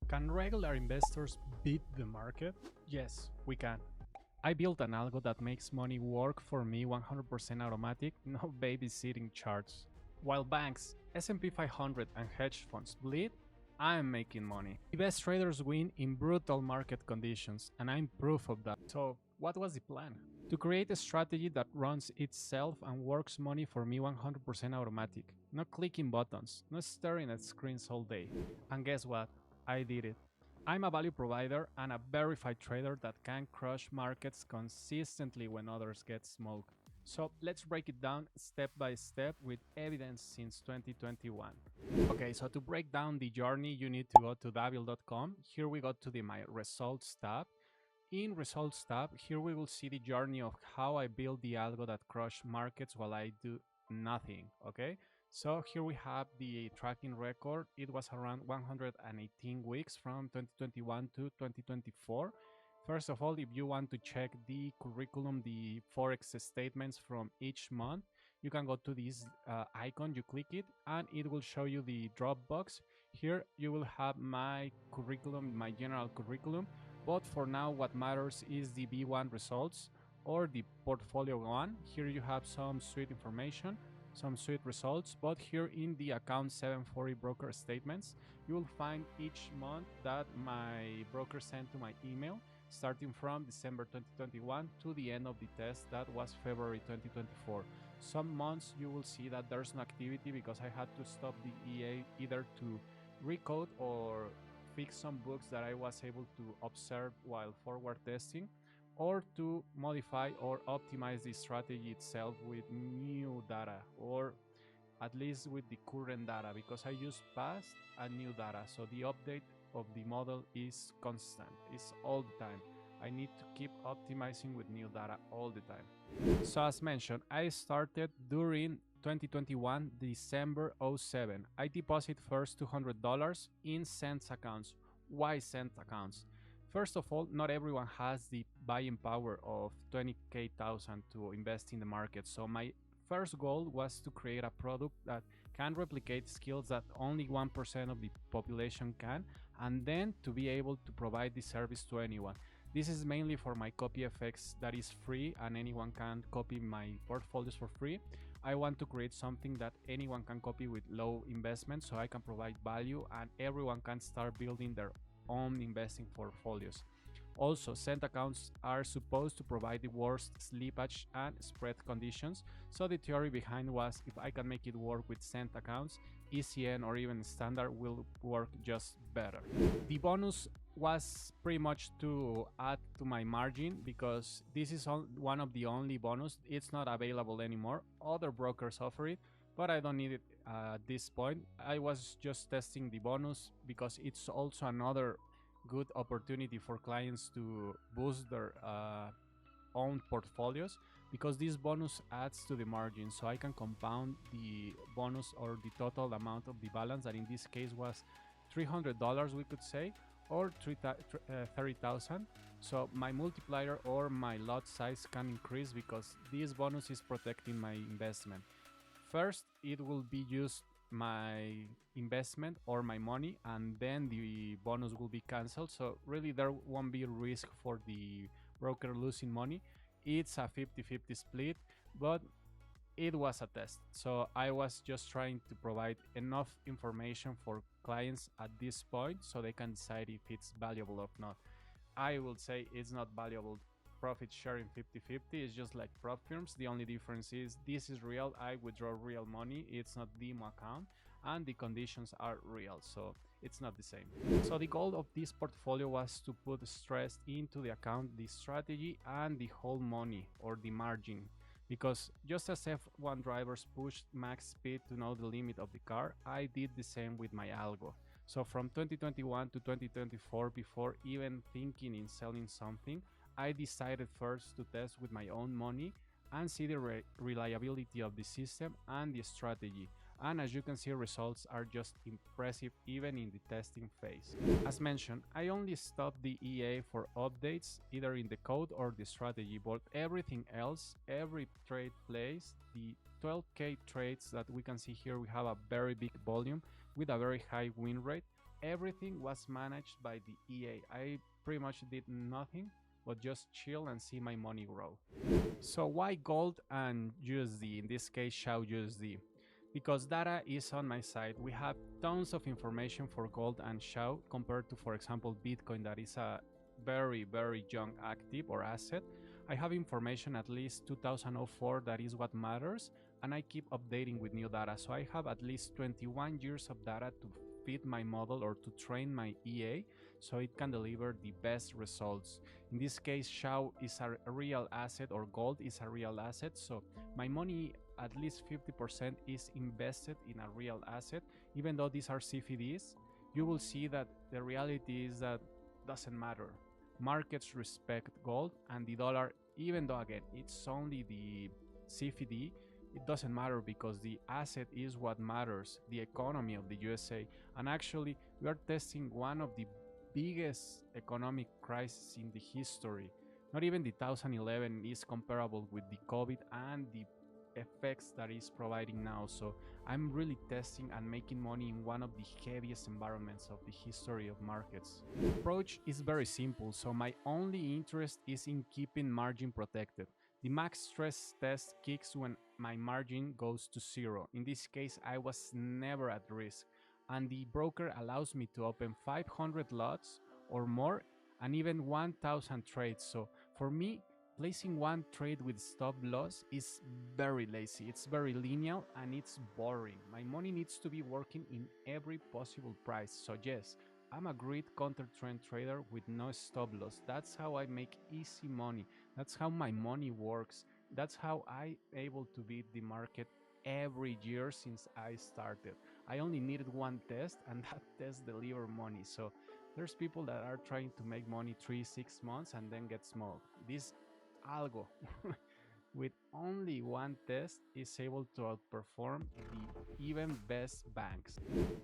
Can regular investors beat the market? Yes, we can. I built an algo that makes money work for me 100% automatic, no babysitting charts. While banks, S&P 500 and hedge funds bleed, I'm making money. The best traders win in brutal market conditions, and I'm proof of that. So, what was the plan? To create a strategy that runs itself and works money for me 100% automatic. Not clicking buttons, not staring at screens all day. And guess what? I did it. I'm a value provider and a verified trader that can crush markets consistently when others get smoked. So let's break it down step by step with evidence since 2021. Okay, so to break down the journey, you need to go to davil.com. Here we go to the My Results tab. In Results tab, here we will see the journey of how I build the algo that crush markets while I do nothing, okay? So here we have the tracking record. It was around 118 weeks from 2021 to 2024. First of all, if you want to check the curriculum, the forex statements from each month, you can go to this icon, you click it, and it will show you the drop box. Here you will have my curriculum, my general curriculum, but for now what matters is the B1 results or the portfolio one. Here you have some sweet information, some sweet results, but here in the account 740 broker statements, you will find each month that my broker sent to my email, starting from December 2021 to the end of the test, that was February 2024. Some months you will see that there's no activity because I had to stop the EA either to recode or fix some bugs that I was able to observe while forward testing, or to modify or optimize the strategy itself with new data, or at least with the current data, because I use past and new data. So the update of the model is constant, it's all the time. I need to keep optimizing with new data all the time. So as mentioned, I started during 2021, December 07. I deposit first $200 in cents accounts. Why cent accounts? First of all, not everyone has the buying power of 20,000 to invest in the market. So my first goal was to create a product that can replicate skills that only 1% of the population can, and then to be able to provide the service to anyone. This is mainly for my copy FX that is free and anyone can copy my portfolios for free. I want to create something that anyone can copy with low investment, so I can provide value and everyone can start building their own investing portfolios. Also, cent accounts are supposed to provide the worst slippage and spread conditions, so the theory behind was if I can make it work with cent accounts, ECN or even standard will work just better. The bonus was pretty much to add to my margin because this is one of the only bonus. It's not available anymore. Other brokers offer it, but I don't need it at this point. I was just testing the bonus because it's also another good opportunity for clients to boost their own portfolios, because this bonus adds to the margin, so I can compound the bonus or the total amount of the balance, that in this case was $300, we could say, or 30,000. So my multiplier or my lot size can increase because this bonus is protecting my investment. First, it will be used my investment or my money, and then the bonus will be cancelled. So really there won't be risk for the broker losing money. It's a 50-50 split, but it was a test. So I was just trying to provide enough information for clients at this point so they can decide if it's valuable or not. I will say it's not valuable. Profit sharing 50-50 is just like prop firms. The only difference is this is real. I withdraw real money. It's not demo account, and the conditions are real, so it's not the same. So the goal of this portfolio was to put stress into the account, the strategy, and the whole money or the margin. Because just as F1 drivers pushed max speed to know the limit of the car, I did the same with my algo. So from 2021 to 2024, before even thinking in selling something, I decided first to test with my own money and see the reliability of the system and the strategy. And as you can see, results are just impressive even in the testing phase. As mentioned, I only stopped the EA for updates either in the code or the strategy, but everything else, every trade placed, the 12K trades that we can see here, we have a very big volume with a very high win rate. everything was managed by the EA. I pretty much did nothing but just chill and see my money grow. So why gold and USD, in this case xauusd? Because data is on my side. We have tons of information for gold and XAU compared to, for example, Bitcoin, that is a very young active or asset. I have information at least 2004, that is what matters, and I keep updating with new data. So I have at least 21 years of data to fit my model or to train my EA so it can deliver the best results. In this case, XAU is a real asset, or gold is a real asset. So my money, at least 50%, is invested in a real asset. Even though these are CFDs, you will see that the reality is that doesn't matter. Markets respect gold and the dollar, even though again it's only the CFD. It doesn't matter because the asset is what matters, the economy of the USA. And actually, we are testing one of the biggest economic crises in the history. Not even the 2011 is comparable with the COVID and the effects that is providing now. So I'm really testing and making money in one of the heaviest environments of the history of markets. The approach is very simple. So my only interest is in keeping margin protected. The max stress test kicks when my margin goes to zero. In this case, I was never at risk, and the broker allows me to open 500 lots or more and even 1000 trades. So for me, placing one trade with stop loss is very lazy, it's very linear, and it's boring. My money needs to be working in every possible price. So yes, I'm a great counter trend trader with no stop loss. That's how I make easy money. That's how my money works. That's how I'm able to beat the market every year since I started. I only needed one test, and that test delivered money. So there's people that are trying to make money 3-6 months and then get small. This Algo with only one test is able to outperform the even best banks.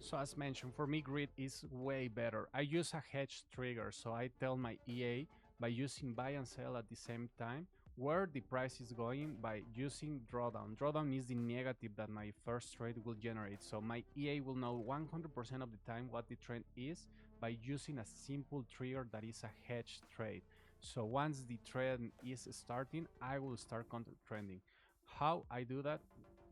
So as mentioned, for me grid is way better. I use a hedge trigger, so I tell my EA by using buy and sell at the same time where the price is going by using drawdown. Drawdown is the negative that my first trade will generate. So my EA will know 100% of the time what the trend is by using a simple trigger that is a hedge trade. So once the trend is starting, I will start counter trending. How I do that?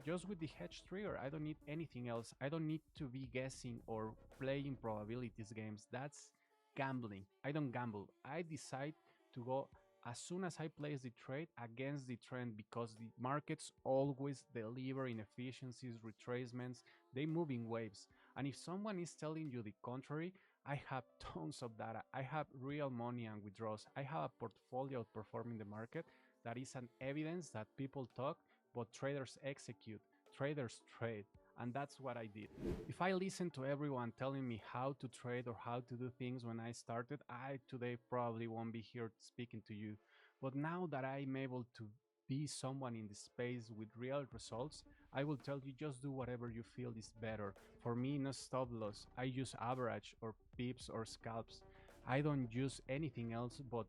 Just with the hedge trigger. I don't need anything else. I don't need to be guessing or playing probabilities games. That's gambling. I don't gamble. I decide to go as soon as I place the trade against the trend, because the markets always deliver inefficiencies, retracements, they move in waves. And if someone is telling you the contrary, I have tons of data. I have real money and withdrawals. I have a portfolio outperforming the market that is an evidence that people talk, but traders execute, traders trade. And that's what I did. If I listened to everyone telling me how to trade or how to do things when I started, I today probably won't be here speaking to you. But now that I'm able to be someone in the space with real results, I will tell you just do whatever you feel is better. For me, no stop loss. I use average or pips or scalps. I don't use anything else but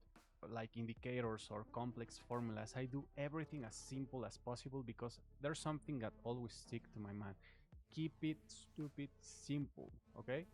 like indicators or complex formulas. I do everything as simple as possible because there's something that always stick to my mind. Keep it stupid simple, okay?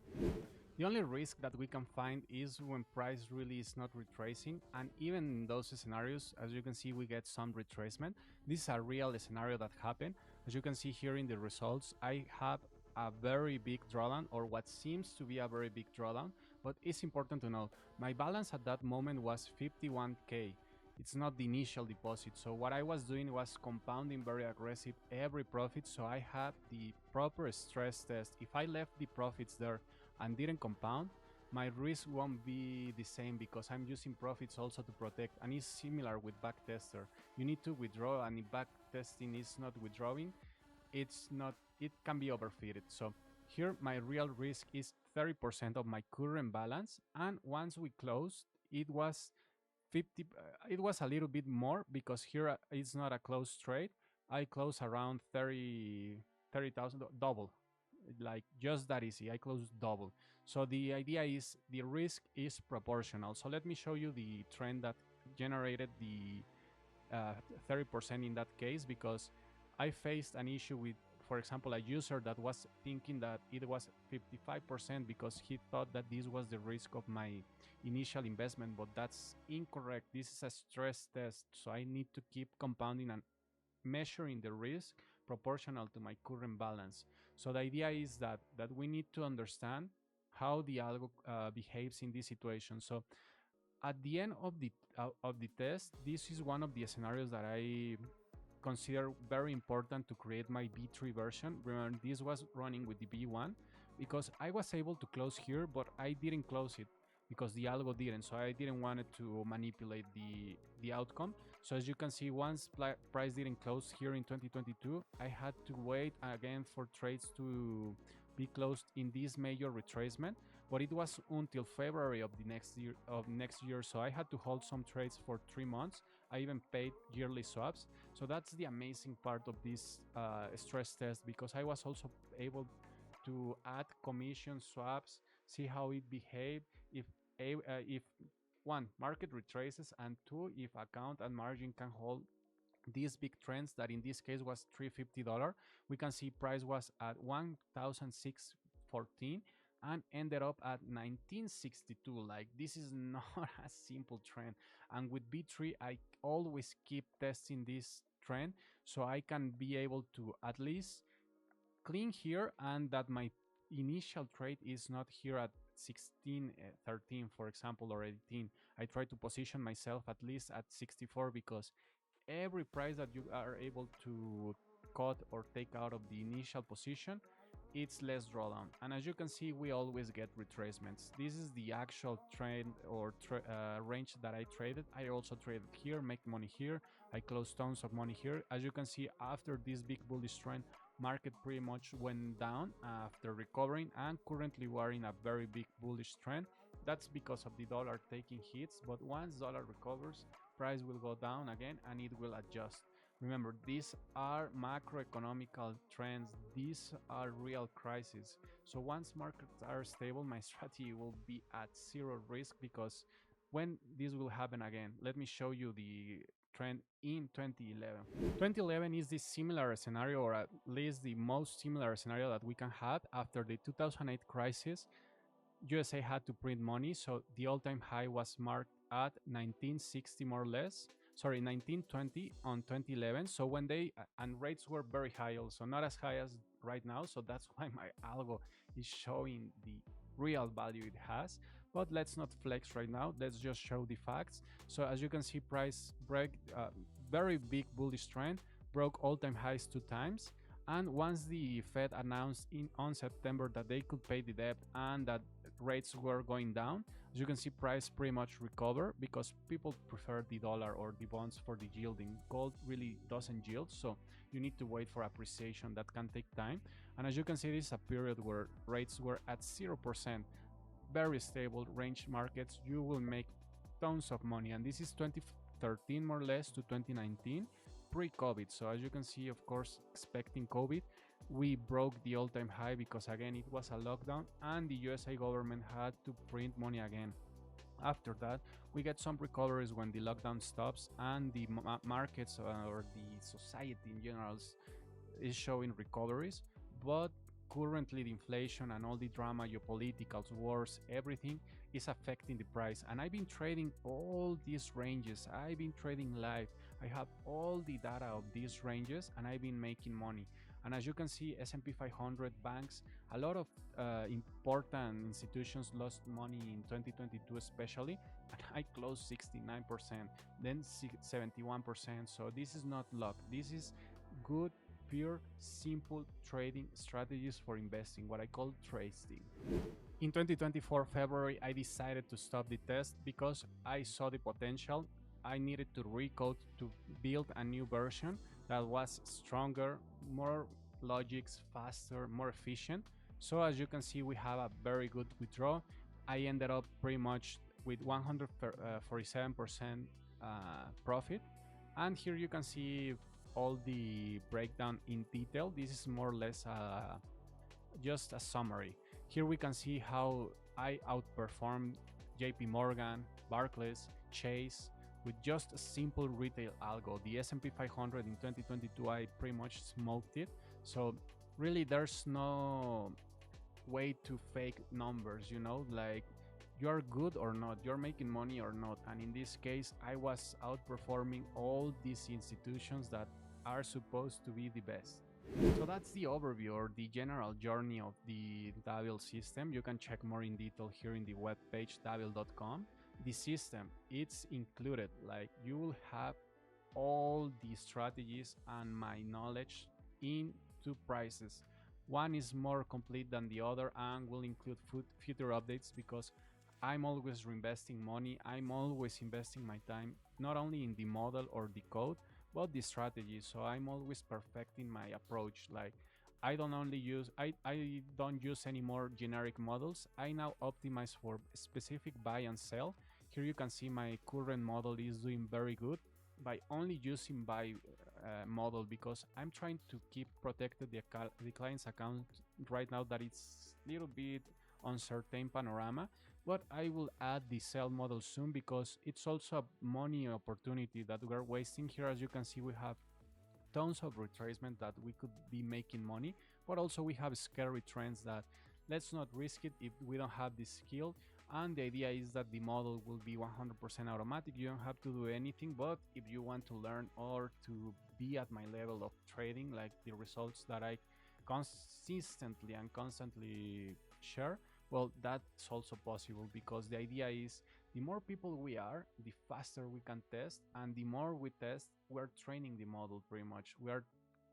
The only risk that we can find is when price really is not retracing, and even in those scenarios, as you can see, we get some retracement. This is a real scenario that happened. As you can see here in the results, I have a very big drawdown, or what seems to be a very big drawdown, but it's important to note, my balance at that moment was 51k. It's not the initial deposit. So what I was doing was compounding very aggressive every profit, so I had the proper stress test. If I left the profits there and didn't compound, my risk won't be the same because I'm using profits also to protect, and it's similar with backtester. You need to withdraw, and if backtesting is not withdrawing, it can be overfitted. So here my real risk is 30% of my current balance, and once we closed, it was 50. It was a little bit more because here it's not a closed trade. I closed around 30,000, double, like just that easy. I closed double. So the idea is the risk is proportional. So let me show you the trend that generated the 30% in that case, because I faced an issue with for example, a user that was thinking that it was 55% because he thought that this was the risk of my initial investment, but that's incorrect. This is a stress test, so I need to keep compounding and measuring the risk proportional to my current balance. So the idea is that we need to understand how the algo behaves in this situation. So at the end of the test, this is one of the scenarios that I consider very important to create my B3 version. Remember, this was running with the B1 because I was able to close here, but I didn't close it because the algo didn't. So I didn't want it to manipulate the outcome. So as you can see, once price didn't close here in 2022, I had to wait again for trades to be closed in this major retracement. But it was until February of the next year. So I had to hold some trades for 3 months. I even paid yearly swaps. So that's the amazing part of this stress test, because I was also able to add commission swaps, see how it behaved, if one, market retraces, and two, if account and margin can hold these big trends, that in this case was $350. We can see price was at 1,614 and ended up at 1962. Like, this is not a simple trend, and with B3 I always keep testing this trend so I can be able to at least clean here, and that my initial trade is not here at 16 13, for example, or 18. I try to position myself at least at 64, because every price that you are able to cut or take out of the initial position, it's less drawdown. And as you can see, we always get retracements. This is the actual trend or range that I traded. I also traded here, make money here. I closed tons of money here. As you can see, after this big bullish trend, market pretty much went down after recovering, and currently we are in a very big bullish trend. That's because of the dollar taking hits, but once dollar recovers, price will go down again and it will adjust. Remember, these are macroeconomical trends. These are real crises. So once markets are stable, my strategy will be at zero risk, because when this will happen again, let me show you the trend in 2011. 2011 is the similar scenario, or at least the most similar scenario that we can have after the 2008 crisis. USA had to print money, so the all-time high was marked at 1960, more or less. Sorry, 1920 on 2011. So when they and rates were very high, also not as high as right now. So that's why my algo is showing the real value it has. But let's not flex right now. Let's just show the facts. So as you can see, price break very big bullish trend, broke all-time highs 2 times. And once the Fed announced on September that they could pay the debt and that rates were going down, as you can see, price pretty much recover, because people prefer the dollar or the bonds for the yielding. Gold really doesn't yield, so you need to wait for appreciation. That can take time. And as you can see, this is a period where rates were at 0%, very stable range markets. You will make tons of money, and this is 2013 more or less to 2019, pre-COVID. So as you can see, of course, expecting COVID, we broke the all-time high because again it was a lockdown and the USA government had to print money again. After that, we get some recoveries when the lockdown stops and the markets or the society in general is showing recoveries. But currently the inflation and all the drama, geopolitical wars, everything is affecting the price. And I've been trading all these ranges. I've been trading live. I have all the data of these ranges and I've been making money. And as you can see, S&P 500, banks, a lot of important institutions lost money in 2022 especially, and I closed 69%, then 71%. So this is not luck. This is good, pure, simple trading strategies for investing, what I call TRADESTING. In 2024 February, I decided to stop the test because I saw the potential. I needed to recode to build a new version that was stronger, more logics, faster, more efficient. So as you can see, we have a very good withdrawal. I ended up pretty much with 147% profit. And here you can see all the breakdown in detail. This is more or less just a summary. Here we can see how I outperformed JP Morgan, Barclays, Chase, with just a simple retail algo. The S&P 500 in 2022, I pretty much smoked it. So Really, there's no way to fake numbers, you know, like you're good or not, you're making money or not. And in this case, I was outperforming all these institutions that are supposed to be the best. So that's the overview or the general journey of the Davil system. You can check more in detail here in the webpage davil.com. The system, it's included, like you will have all the strategies and my knowledge in two prices. One is more complete than the other and will include future updates because I'm always reinvesting money. I'm always investing my time not only in the model or the code, but the strategy. So I'm always perfecting my approach. Like I don't use any more generic models. I now optimize for specific buy and sell. Here you can see my current model is doing very good by only using buy model because I'm trying to keep protected the client's account right now that it's little bit uncertain panorama, but I will add the sell model soon because it's also a money opportunity that we're wasting. Here as you can see we have tons of retracement that we could be making money, but also we have scary trends that let's not risk it if we don't have the skill. And the idea is that the model will be 100% automatic. You don't have to do anything, but if you want to learn or to be at my level of trading, like the results that I consistently and constantly share, well, that's also possible because the idea is the more people we are, the faster we can test, and the more we test, we're training the model pretty much. We are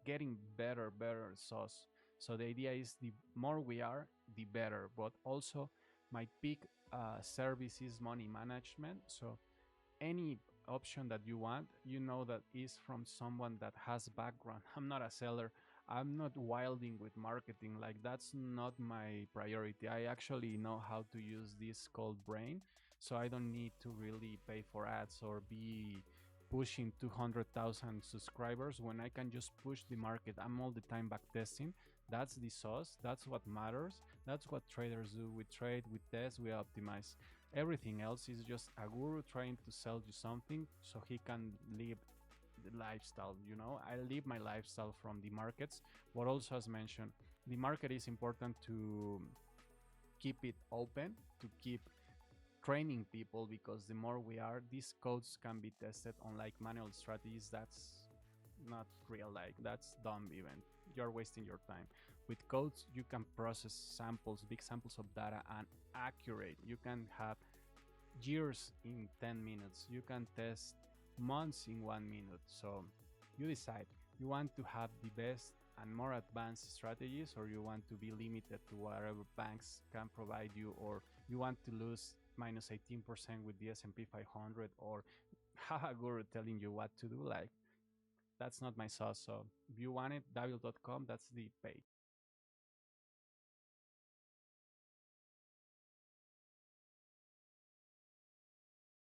getting better sauce. So the idea is the more we are, the better. But also, my peak service is money management. So any option that you want, you know that is from someone that has background. I'm not a seller. I'm not wilding with marketing. Like that's not my priority. I actually know how to use this called brain, so I don't need to really pay for ads or be pushing 200,000 subscribers when I can just push the market. I'm all the time back testing. That's the sauce. That's what matters. That's what traders do. We trade, we test, we optimize. Everything else is just a guru trying to sell you something so he can live the lifestyle. You know, I live my lifestyle from the markets, but also as mentioned, the market is important to keep it open, to keep training people because the more we are, these codes can be tested on like manual strategies. That's not real, like that's dumb even. You're wasting your time. With codes you can process samples, big samples of data, and accurate. You can have years in 10 minutes. You can test months in 1 minute. So you decide. You want to have the best and more advanced strategies, or you want to be limited to whatever banks can provide you, or you want to lose minus 18% with the S&P 500, or have a guru telling you what to do. Like that's not my sauce. So if you want it, davil.com, that's the page.